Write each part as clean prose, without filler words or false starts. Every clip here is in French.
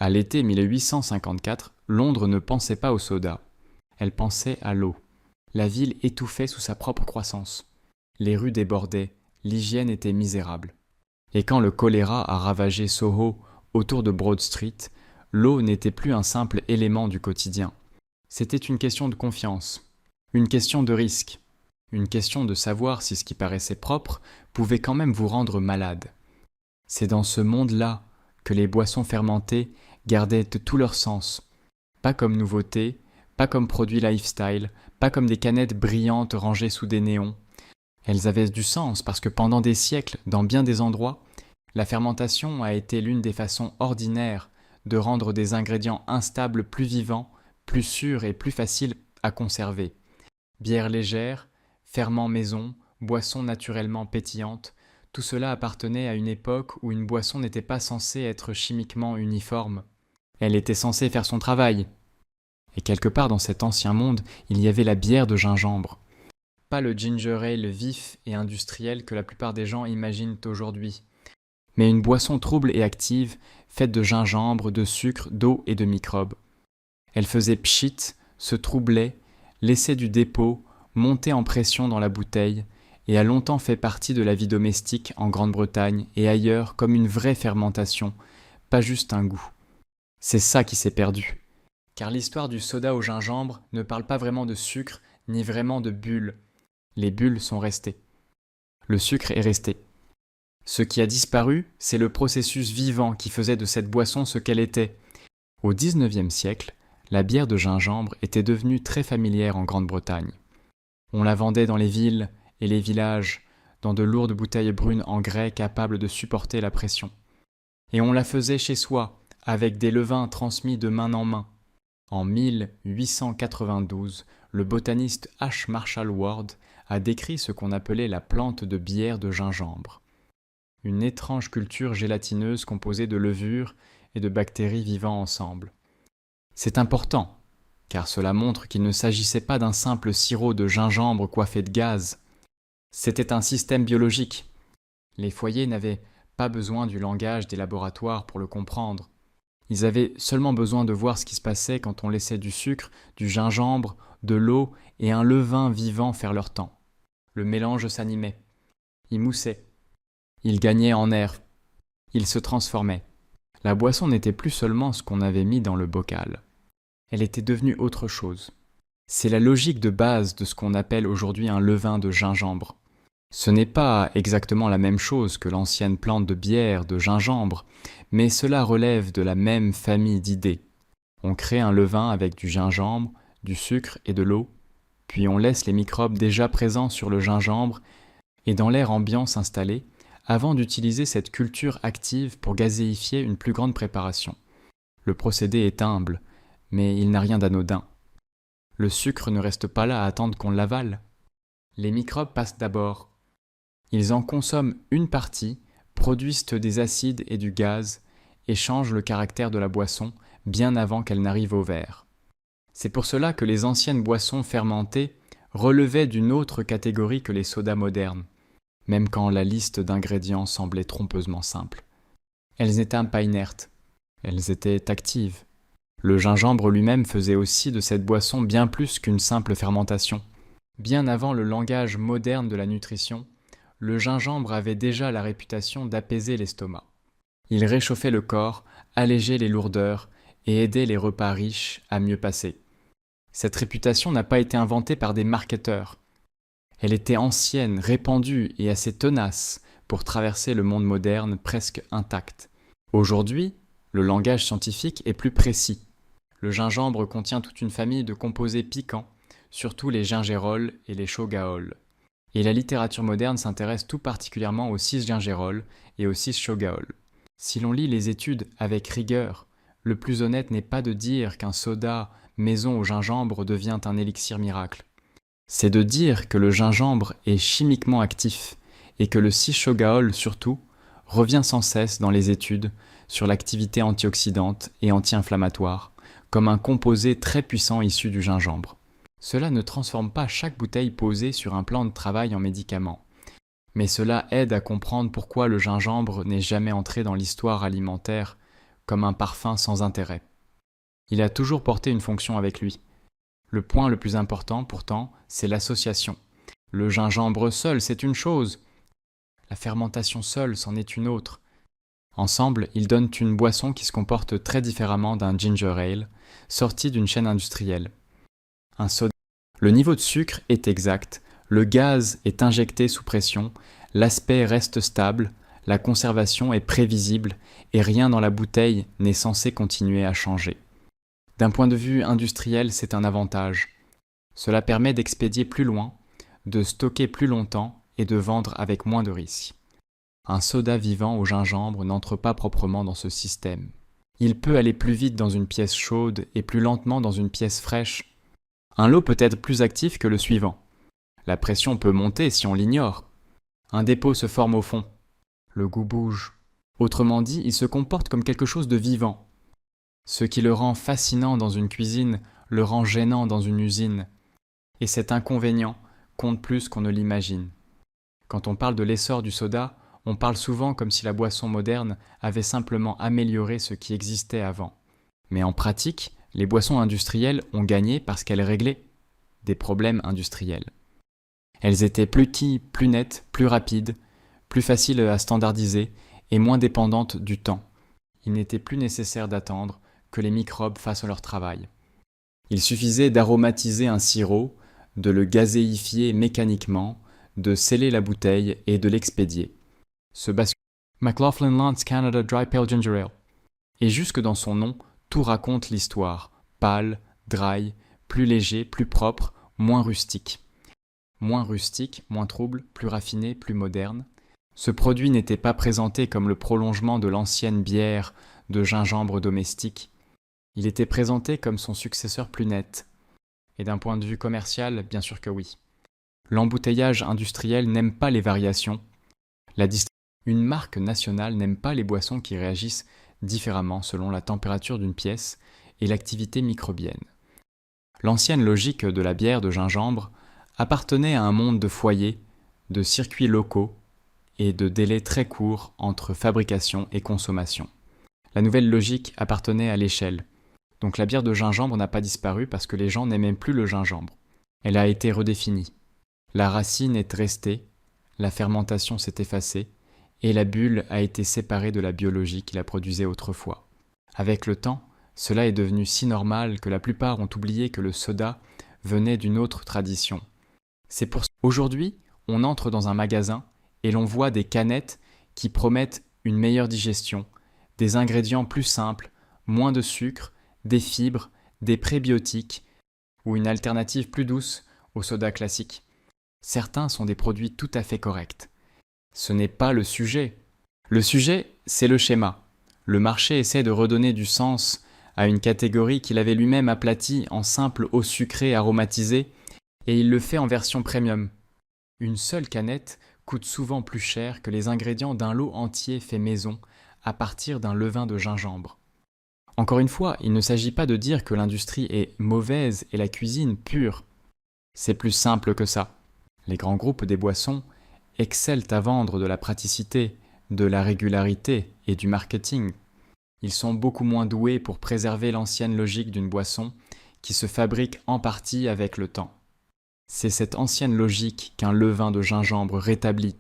À l'été 1854, Londres ne pensait pas au soda. Elle pensait à l'eau. La ville étouffait sous sa propre croissance. Les rues débordaient, l'hygiène était misérable. Et quand le choléra a ravagé Soho autour de Broad Street, l'eau n'était plus un simple élément du quotidien. C'était une question de confiance, une question de risque, une question de savoir si ce qui paraissait propre pouvait quand même vous rendre malade. C'est dans ce monde-là que les boissons fermentées gardaient tout leur sens, pas comme nouveauté, pas comme produit lifestyle, pas comme des canettes brillantes rangées sous des néons. Elles avaient du sens parce que pendant des siècles, dans bien des endroits, la fermentation a été l'une des façons ordinaires de rendre des ingrédients instables plus vivants, plus sûrs et plus faciles à conserver. Bière légère, ferment maison, boisson naturellement pétillante, tout cela appartenait à une époque où une boisson n'était pas censée être chimiquement uniforme. Elle était censée faire son travail. Et quelque part dans cet ancien monde, il y avait la bière de gingembre. Pas le ginger ale vif et industriel que la plupart des gens imaginent aujourd'hui, mais une boisson trouble et active, faite de gingembre, de sucre, d'eau et de microbes. Elle faisait pchit, se troublait, laissait du dépôt, montait en pression dans la bouteille, et a longtemps fait partie de la vie domestique en Grande-Bretagne et ailleurs comme une vraie fermentation, pas juste un goût. C'est ça qui s'est perdu. Car l'histoire du soda au gingembre ne parle pas vraiment de sucre, ni vraiment de bulles. Les bulles sont restées. Le sucre est resté. Ce qui a disparu, c'est le processus vivant qui faisait de cette boisson ce qu'elle était. Au XIXe siècle, la bière de gingembre était devenue très familière en Grande-Bretagne. On la vendait dans les villes et les villages, dans de lourdes bouteilles brunes en grès capables de supporter la pression. Et on la faisait chez soi, avec des levains transmis de main en main. En 1892, le botaniste H. Marshall Ward a décrit ce qu'on appelait la plante de bière de gingembre. Une étrange culture gélatineuse composée de levures et de bactéries vivant ensemble. C'est important, car cela montre qu'il ne s'agissait pas d'un simple sirop de gingembre coiffé de gaz. C'était un système biologique. Les foyers n'avaient pas besoin du langage des laboratoires pour le comprendre. Ils avaient seulement besoin de voir ce qui se passait quand on laissait du sucre, du gingembre, de l'eau et un levain vivant faire leur temps. Le mélange s'animait. Il moussait. Il gagnait en air. Il se transformait. La boisson n'était plus seulement ce qu'on avait mis dans le bocal. Elle était devenue autre chose. C'est la logique de base de ce qu'on appelle aujourd'hui un levain de gingembre. Ce n'est pas exactement la même chose que l'ancienne plante de bière de gingembre, mais cela relève de la même famille d'idées. On crée un levain avec du gingembre, du sucre et de l'eau, puis on laisse les microbes déjà présents sur le gingembre et dans l'air ambiant s'installer, avant d'utiliser cette culture active pour gazéifier une plus grande préparation. Le procédé est humble, mais il n'a rien d'anodin. Le sucre ne reste pas là à attendre qu'on l'avale. Les microbes passent d'abord. Ils en consomment une partie, produisent des acides et du gaz, et changent le caractère de la boisson bien avant qu'elle n'arrive au verre. C'est pour cela que les anciennes boissons fermentées relevaient d'une autre catégorie que les sodas modernes, même quand la liste d'ingrédients semblait trompeusement simple. Elles n'étaient pas inertes, elles étaient actives. Le gingembre lui-même faisait aussi de cette boisson bien plus qu'une simple fermentation. Bien avant le langage moderne de la nutrition, le gingembre avait déjà la réputation d'apaiser l'estomac. Il réchauffait le corps, allégeait les lourdeurs et aidait les repas riches à mieux passer. Cette réputation n'a pas été inventée par des marketeurs. Elle était ancienne, répandue et assez tenace pour traverser le monde moderne presque intact. Aujourd'hui, le langage scientifique est plus précis. Le gingembre contient toute une famille de composés piquants, surtout les gingérols et les shogaols. Et la littérature moderne s'intéresse tout particulièrement aux 6-gingérols et aux 6-shogaols. Si l'on lit les études avec rigueur, le plus honnête n'est pas de dire qu'un soda maison au gingembre devient un élixir miracle. C'est de dire que le gingembre est chimiquement actif et que le 6-shogaol surtout revient sans cesse dans les études sur l'activité antioxydante et anti-inflammatoire comme un composé très puissant issu du gingembre. Cela ne transforme pas chaque bouteille posée sur un plan de travail en médicament, mais cela aide à comprendre pourquoi le gingembre n'est jamais entré dans l'histoire alimentaire comme un parfum sans intérêt. Il a toujours porté une fonction avec lui. Le point le plus important, pourtant, c'est l'association. Le gingembre seul, c'est une chose. La fermentation seule, c'en est une autre. Ensemble, ils donnent une boisson qui se comporte très différemment d'un ginger ale, sorti d'une chaîne industrielle. Un soda. Le niveau de sucre est exact, le gaz est injecté sous pression, l'aspect reste stable, la conservation est prévisible et rien dans la bouteille n'est censé continuer à changer. D'un point de vue industriel, c'est un avantage. Cela permet d'expédier plus loin, de stocker plus longtemps et de vendre avec moins de risques. Un soda vivant au gingembre n'entre pas proprement dans ce système. Il peut aller plus vite dans une pièce chaude et plus lentement dans une pièce fraîche. Un lot peut être plus actif que le suivant. La pression peut monter si on l'ignore. Un dépôt se forme au fond. Le goût bouge. Autrement dit, il se comporte comme quelque chose de vivant. Ce qui le rend fascinant dans une cuisine le rend gênant dans une usine. Et cet inconvénient compte plus qu'on ne l'imagine. Quand on parle de l'essor du soda, on parle souvent comme si la boisson moderne avait simplement amélioré ce qui existait avant. Mais en pratique, les boissons industrielles ont gagné parce qu'elles réglaient des problèmes industriels. Elles étaient plus petites, plus nettes, plus rapides, plus faciles à standardiser et moins dépendantes du temps. Il n'était plus nécessaire d'attendre que les microbes fassent leur travail. Il suffisait d'aromatiser un sirop, de le gazéifier mécaniquement, de sceller la bouteille et de l'expédier. McLaughlin Lance Canada Dry Pale Ginger Ale. Et jusque dans son nom, tout raconte l'histoire. Pâle, dry, plus léger, plus propre, moins rustique. Moins rustique, moins trouble, plus raffiné, plus moderne. Ce produit n'était pas présenté comme le prolongement de l'ancienne bière de gingembre domestique. Il était présenté comme son successeur plus net. Et d'un point de vue commercial, bien sûr que oui. L'embouteillage industriel n'aime pas les variations. Une marque nationale n'aime pas les boissons qui réagissent différemment selon la température d'une pièce et l'activité microbienne. L'ancienne logique de la bière de gingembre appartenait à un monde de foyers, de circuits locaux et de délais très courts entre fabrication et consommation. La nouvelle logique appartenait à l'échelle. Donc la bière de gingembre n'a pas disparu parce que les gens n'aimaient plus le gingembre. Elle a été redéfinie. La racine est restée, la fermentation s'est effacée, et la bulle a été séparée de la biologie qui la produisait autrefois. Avec le temps, cela est devenu si normal que la plupart ont oublié que le soda venait d'une autre tradition. C'est pour ça qu'aujourd'hui, on entre dans un magasin et l'on voit des canettes qui promettent une meilleure digestion, des ingrédients plus simples, moins de sucre, des fibres, des prébiotiques ou une alternative plus douce au soda classique. Certains sont des produits tout à fait corrects. Ce n'est pas le sujet. Le sujet, c'est le schéma. Le marché essaie de redonner du sens à une catégorie qu'il avait lui-même aplatie en simple eau sucrée aromatisée, et il le fait en version premium. Une seule canette coûte souvent plus cher que les ingrédients d'un lot entier fait maison à partir d'un levain de gingembre. Encore une fois, il ne s'agit pas de dire que l'industrie est mauvaise et la cuisine pure. C'est plus simple que ça. Les grands groupes des boissons excellent à vendre de la praticité, de la régularité et du marketing. Ils sont beaucoup moins doués pour préserver l'ancienne logique d'une boisson qui se fabrique en partie avec le temps. C'est cette ancienne logique qu'un levain de gingembre rétablit.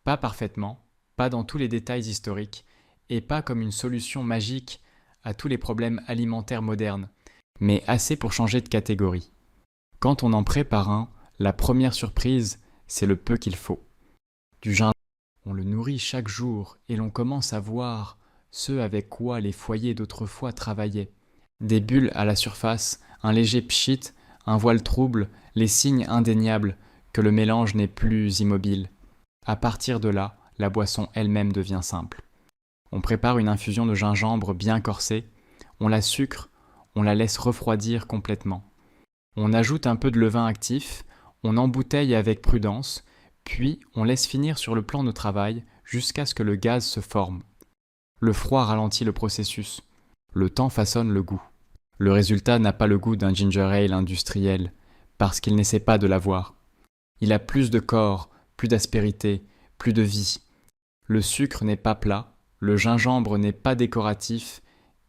Pas parfaitement, pas dans tous les détails historiques, et pas comme une solution magique à tous les problèmes alimentaires modernes, mais assez pour changer de catégorie. Quand on en prépare un, la première surprise, c'est le peu qu'il faut. Du gingembre, on le nourrit chaque jour et l'on commence à voir ce avec quoi les foyers d'autrefois travaillaient. Des bulles à la surface, un léger pchit, un voile trouble, les signes indéniables que le mélange n'est plus immobile. À partir de là, la boisson elle-même devient simple. On prépare une infusion de gingembre bien corsée, on la sucre, on la laisse refroidir complètement. On ajoute un peu de levain actif, on embouteille avec prudence, puis on laisse finir sur le plan de travail jusqu'à ce que le gaz se forme. Le froid ralentit le processus. Le temps façonne le goût. Le résultat n'a pas le goût d'un ginger ale industriel, parce qu'il n'essaie pas de l'avoir. Il a plus de corps, plus d'aspérité, plus de vie. Le sucre n'est pas plat, le gingembre n'est pas décoratif,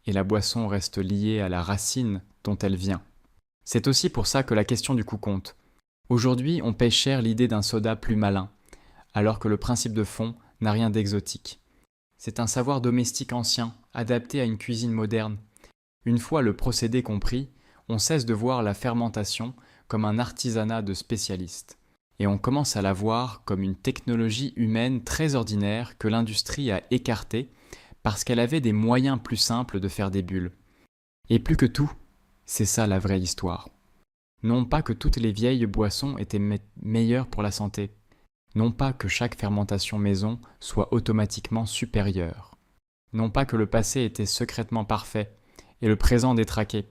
et la boisson reste liée à la racine dont elle vient. C'est aussi pour ça que la question du coût compte. Aujourd'hui, on paye cher l'idée d'un soda plus malin, alors que le principe de fond n'a rien d'exotique. C'est un savoir domestique ancien, adapté à une cuisine moderne. Une fois le procédé compris, on cesse de voir la fermentation comme un artisanat de spécialistes, et on commence à la voir comme une technologie humaine très ordinaire que l'industrie a écartée parce qu'elle avait des moyens plus simples de faire des bulles. Et plus que tout, c'est ça la vraie histoire. Non pas que toutes les vieilles boissons étaient meilleures pour la santé, non pas que chaque fermentation maison soit automatiquement supérieure, non pas que le passé était secrètement parfait et le présent détraqué.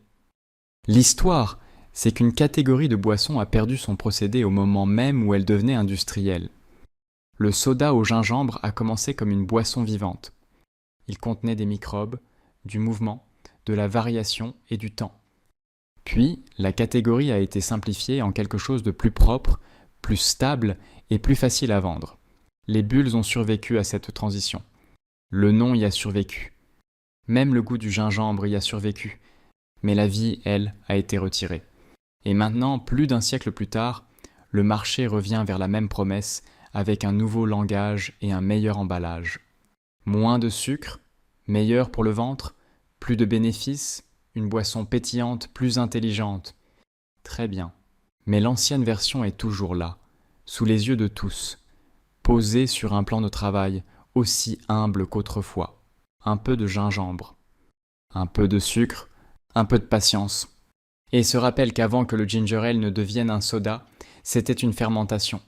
L'histoire, c'est qu'une catégorie de boissons a perdu son procédé au moment même où elle devenait industrielle. Le soda au gingembre a commencé comme une boisson vivante. Il contenait des microbes, du mouvement, de la variation et du temps. Puis, la catégorie a été simplifiée en quelque chose de plus propre, plus stable et plus facile à vendre. Les bulles ont survécu à cette transition. Le nom y a survécu. Même le goût du gingembre y a survécu. Mais la vie, elle, a été retirée. Et maintenant, plus d'un siècle plus tard, le marché revient vers la même promesse avec un nouveau langage et un meilleur emballage. Moins de sucre, meilleur pour le ventre, plus de bénéfices, une boisson pétillante, plus intelligente. Très bien. Mais l'ancienne version est toujours là, sous les yeux de tous, posée sur un plan de travail aussi humble qu'autrefois. Un peu de gingembre, un peu de sucre, un peu de patience. Et se rappelle qu'avant que le ginger ale ne devienne un soda, c'était une fermentation.